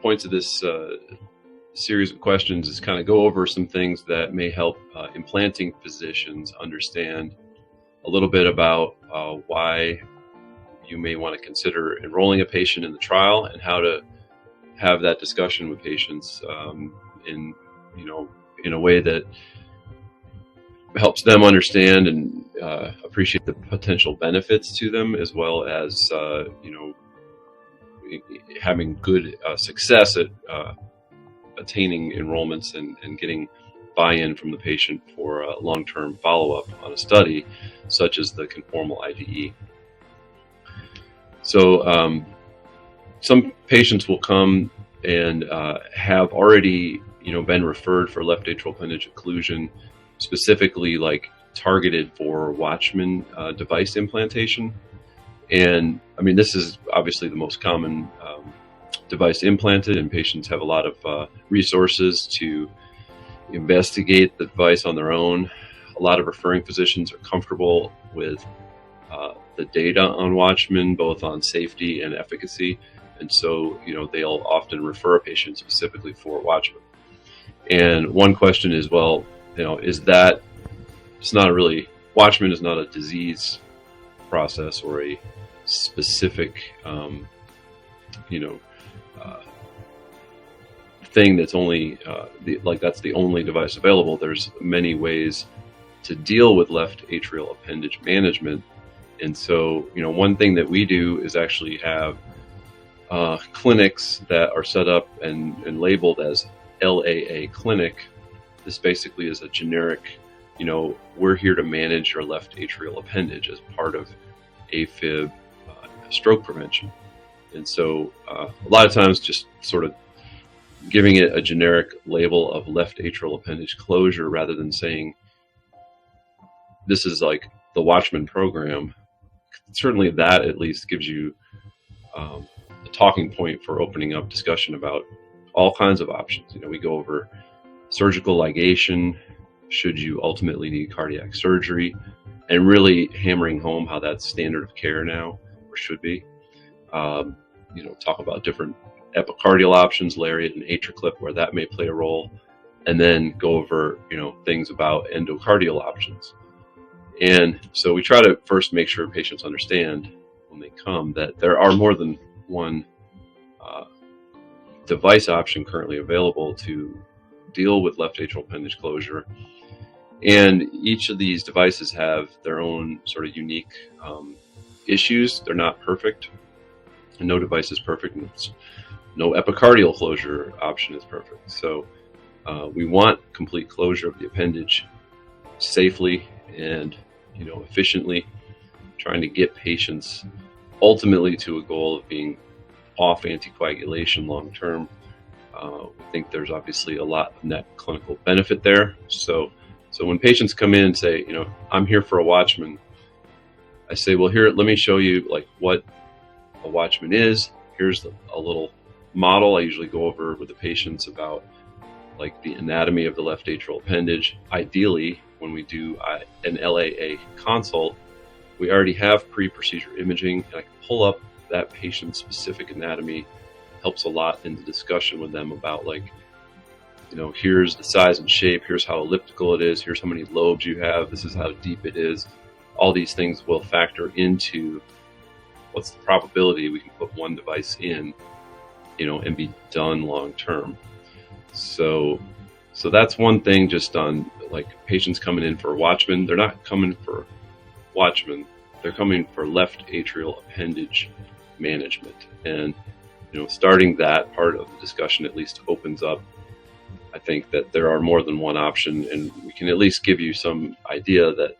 points of this series of questions is kind of go over some things that may help implanting physicians understand a little bit about why you may want to consider enrolling a patient in the trial and how to have that discussion with patients in a way that helps them understand and appreciate the potential benefits to them, as well as having good success at attaining enrollments and getting buy-in from the patient for long-term follow-up on a study such as the Conformal IDE. So some patients will come and have already been referred for left atrial appendage occlusion, specifically like targeted for Watchman device implantation. And I mean, this is obviously the most common device implanted, and patients have a lot of resources to investigate the device on their own. A lot of referring physicians are comfortable with the data on Watchman, both on safety and efficacy. And so, they'll often refer a patient specifically for Watchman. And one question is, well, is that it's not really, Watchman is not a disease process or a specific, thing that's only, that's the only device available. There's many ways to deal with left atrial appendage management. And so, one thing that we do is actually have clinics that are set up and labeled as LAA clinic. This basically is a generic, we're here to manage your left atrial appendage as part of AFib stroke prevention. And so a lot of times just sort of giving it a generic label of left atrial appendage closure rather than saying this is like the Watchman program, certainly that at least gives you a talking point for opening up discussion about all kinds of options. We go over surgical ligation, should you ultimately need cardiac surgery, and really hammering home how that's standard of care now, or should be. Talk about different epicardial options, lariat and AtriClip, where that may play a role, and then go over, things about endocardial options. And so we try to first make sure patients understand when they come that there are more than one device option currently available to deal with left atrial appendage closure. And each of these devices have their own sort of unique issues. They're not perfect. And no device is perfect. And no epicardial closure option is perfect. So we want complete closure of the appendage safely and efficiently, trying to get patients ultimately to a goal of being off anticoagulation long term. We think there's obviously a lot of net clinical benefit there. So when patients come in and say, I'm here for a Watchman, I say, well, here, let me show you like what a Watchman is. Here's a little model I usually go over with the patients about like the anatomy of the left atrial appendage. Ideally, when we do an LAA consult, we already have pre-procedure imaging, and I can pull up that patient's specific anatomy. Helps a lot in the discussion with them about like, here's the size and shape, here's how elliptical it is, here's how many lobes you have, this is how deep it is. All these things will factor into what's the probability we can put one device in, and be done long term. So that's one thing just on like patients coming in for Watchman. They're not coming for Watchman, they're coming for left atrial appendage management. And starting that part of the discussion at least opens up, I think, that there are more than one option, and we can at least give you some idea that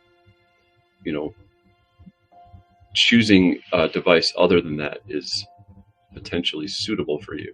choosing a device other than that is potentially suitable for you.